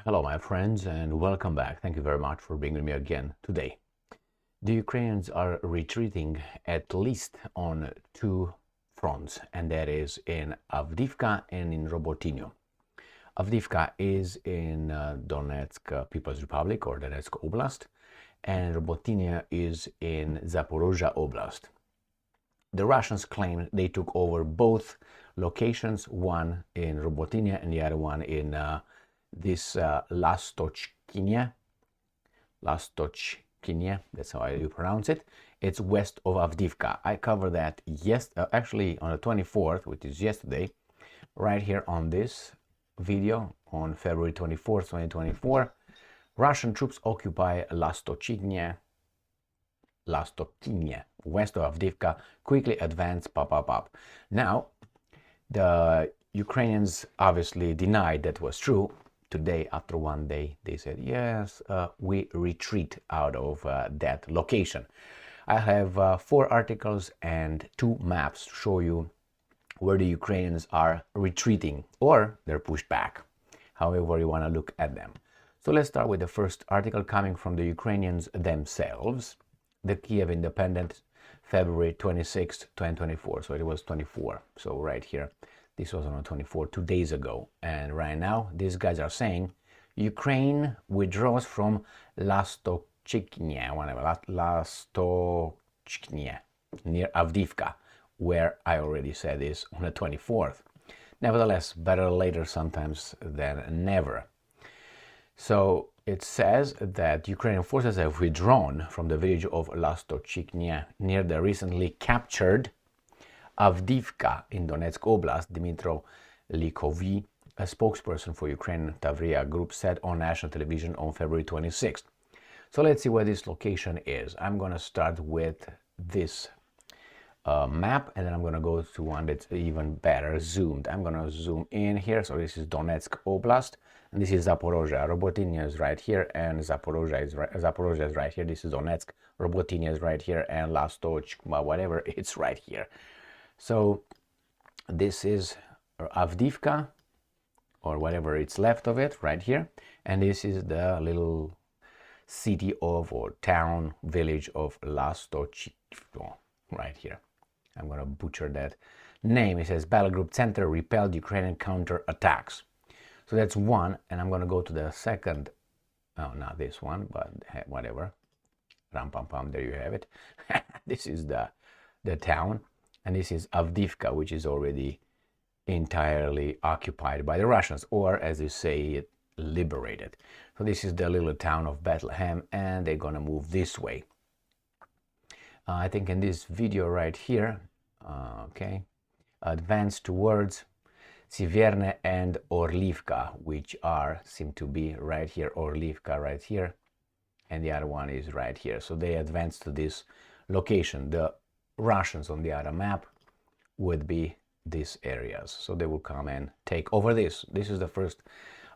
Hello, my friends, and welcome back. Thank you very much for being with me again today. The Ukrainians are retreating at least on two fronts, and that is in Avdiivka and in Rabotino. Avdiivka is in Donetsk People's Republic or Donetsk Oblast, and Rabotino is in Zaporozhye Oblast. The Russians claim they took over both locations, one in Rabotino and the other one in this Lastochkyne, that's how you pronounce it. It's west of Avdiivka. I covered that actually on the 24th, which is yesterday, right here on this video on February 24th, 2024. Russian troops occupy Lastochkyne, west of Avdiivka, quickly advance, pop. Now, the Ukrainians obviously denied that was true. Today, after one day, they said, yes, we retreat out of that location. I have 4 articles and 2 maps to show you where the Ukrainians are retreating or they're pushed back, however you want to look at them. So let's start with the first article coming from the Ukrainians themselves. The Kiev Independent, February 26, 2024. So it was 24. So right here. This was on the 24, 2 days ago. And right now, these guys are saying Ukraine withdraws from Lastochkyne, near Avdiivka, where I already said this on the 24th. Nevertheless, better later sometimes than never. So it says that Ukrainian forces have withdrawn from the village of Lastochkyne near the recently captured Avdiivka in Donetsk Oblast. Dmitro Lcho, a spokesperson for Ukrainian Tavria group, said on national television on February 26th. So let's see where this location is. I'm going to start with this map, and then I'm going to go to one that's even better zoomed. I'm going to zoom in here. So this is Donetsk Oblast, and this is Zaporozhye. Rabotino is right here, and Zaporozhye is right here. This is Donetsk. Rabotino is right here, and Lastochkyne, whatever, it's right here. So this is Avdiivka, or whatever it's left of it, right here. And this is the little city of, or town, village of Lastochkyne, right here. I'm going to butcher that name. It says Battle Group Center repelled Ukrainian counter-attacks. So that's one, and I'm going to go to the second, oh, not this one, but whatever. Ram pam pam, there you have it. This is the town. And this is Avdiivka, which is already entirely occupied by the Russians, or as they say, liberated. So this is the little town of Bethlehem, and they're going to move this way. I think in this video right here, advance towards Sieverne and Orlivka, which seem to be right here, Orlivka right here, and the other one is right here. So they advance to this location. The Russians on the other map would be these areas. So they will come and take over this. This is the first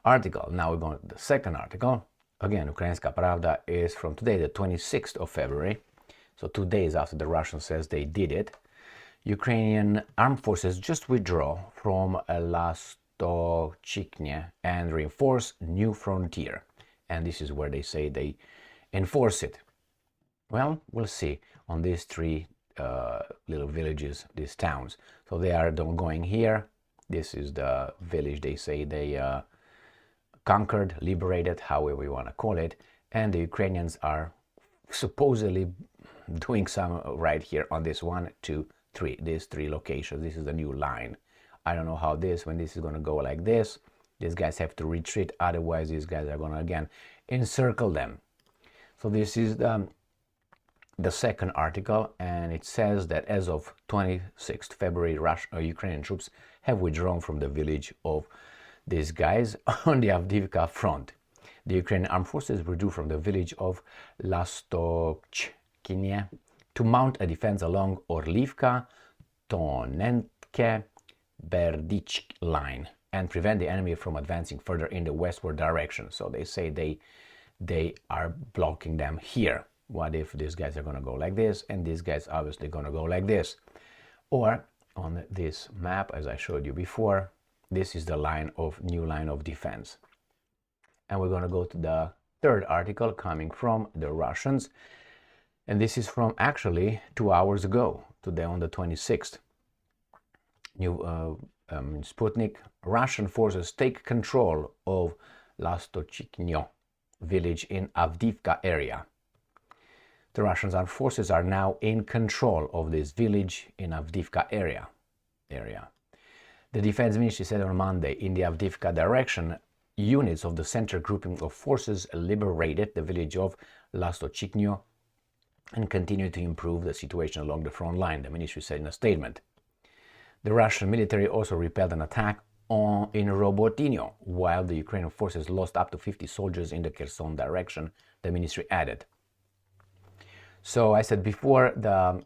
article. Now we're going to the second article. Again, Ukrainska Pravda is from today, the 26th of February. So 2 days after the Russian says they did it. Ukrainian armed forces just withdraw from Lastochkyne and reinforce new frontier. And this is where they say they enforce it. Well, we'll see on these 3 little villages, these towns. So they are going here. This is the village they say they conquered, liberated, however you want to call it. And the Ukrainians are supposedly doing some right here on this 1, 2, 3, these 3 locations. This is the new line. I don't know how when this is going to go like this. These guys have to retreat, otherwise these guys are going to again encircle them. So this is the second article, and it says that as of 26th February, Ukrainian troops have withdrawn from the village of these guys on the Avdiivka front. The Ukrainian armed forces withdrew from the village of Lastochkyne to mount a defense along Orlivka, Tonenke, Berdych line and prevent the enemy from advancing further in the westward direction. So they say they are blocking them here. What if these guys are going to go like this, and these guys obviously going to go like this? Or on this map, as I showed you before, this is the new line of defense. And we're going to go to the third article coming from the Russians. And this is from actually 2 hours ago, today on the 26th. New Sputnik, Russian forces take control of Lastochkyne village in Avdiivka area. The Russian armed forces are now in control of this village in Avdiivka area. The defense ministry said on Monday in the Avdiivka direction, units of the center grouping of forces liberated the village of Lastochkyne and continue to improve the situation along the front line, the ministry said in a statement. The Russian military also repelled an attack in Rabotino, while the Ukrainian forces lost up to 50 soldiers in the Kherson direction, the ministry added. So I said before, the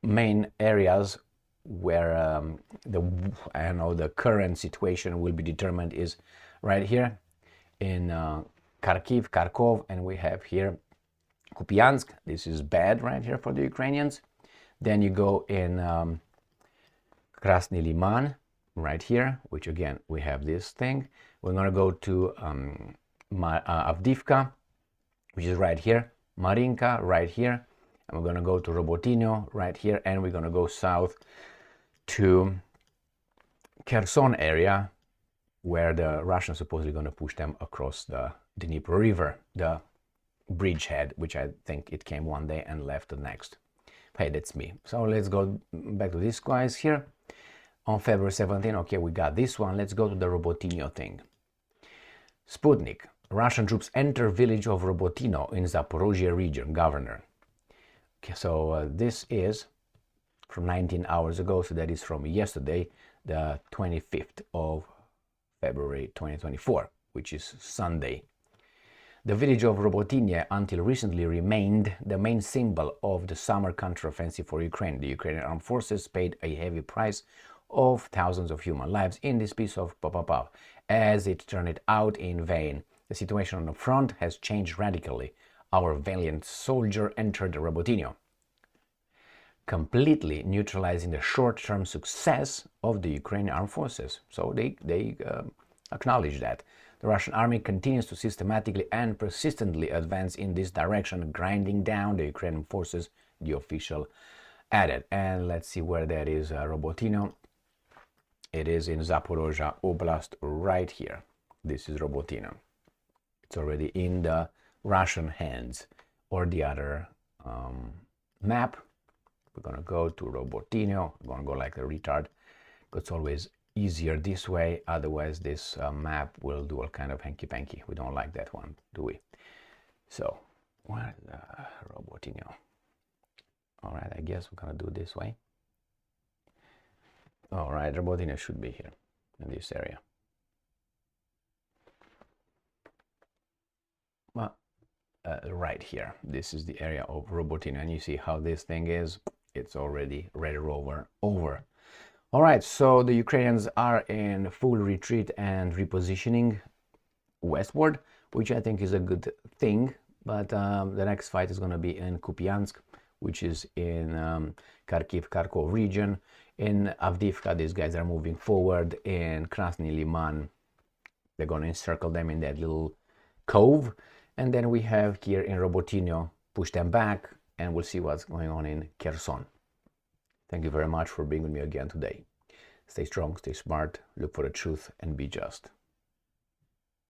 main areas where the current situation will be determined is right here in Kharkiv, Kharkov, and we have here Kupiansk. This is bad right here for the Ukrainians. Then you go in Krasny Liman right here, which again we have this thing. We're going to go to Avdiivka, which is right here, Marinka right here, and we're going to go to Rabotino right here, and we're going to go south to Kherson area, where the Russians supposedly going to push them across the Dnieper River, the bridgehead, which I think it came one day and left the next. Hey, that's me. So let's go back to these guys here. On February 17, okay, we got this one. Let's go to the Rabotino thing. Sputnik, Russian troops enter village of Rabotino in Zaporozhye region, governor. Okay, so this is from 19 hours ago, so that is from yesterday, the 25th of February 2024, which is Sunday. The village of Rabotino until recently remained the main symbol of the summer counteroffensive for Ukraine. The Ukrainian armed forces paid a heavy price of thousands of human lives in this piece of as it turned out in vain. The situation on the front has changed radically. Our valiant soldier entered Rabotino, completely neutralizing the short-term success of the Ukrainian armed forces. So they acknowledge that. The Russian army continues to systematically and persistently advance in this direction, grinding down the Ukrainian forces, the official added. And let's see where that is, Rabotino. It is in Zaporozhye Oblast right here. This is Rabotino. It's already in the Russian hands. Or the other map. We're going to go to Rabotino. We're going to go like a retard. It's always easier this way. Otherwise, this map will do all kind of hanky-panky. We don't like that one, do we? So, where is Rabotino? All right, I guess we're going to do this way. All right, Rabotino should be here in this area. Well, right here. This is the area of Rabotino, and you see how this thing is. It's already Red Rover over. All right, so the Ukrainians are in full retreat and repositioning westward, which I think is a good thing. But the next fight is going to be in Kupiansk, which is in Kharkiv, Kharkov region. In Avdiivka, these guys are moving forward. In Krasny Liman, they're going to encircle them in that little cove. And then we have here in Rabotino, push them back, and we'll see what's going on in Kherson. Thank you very much for being with me again today. Stay strong, stay smart, look for the truth, and be just.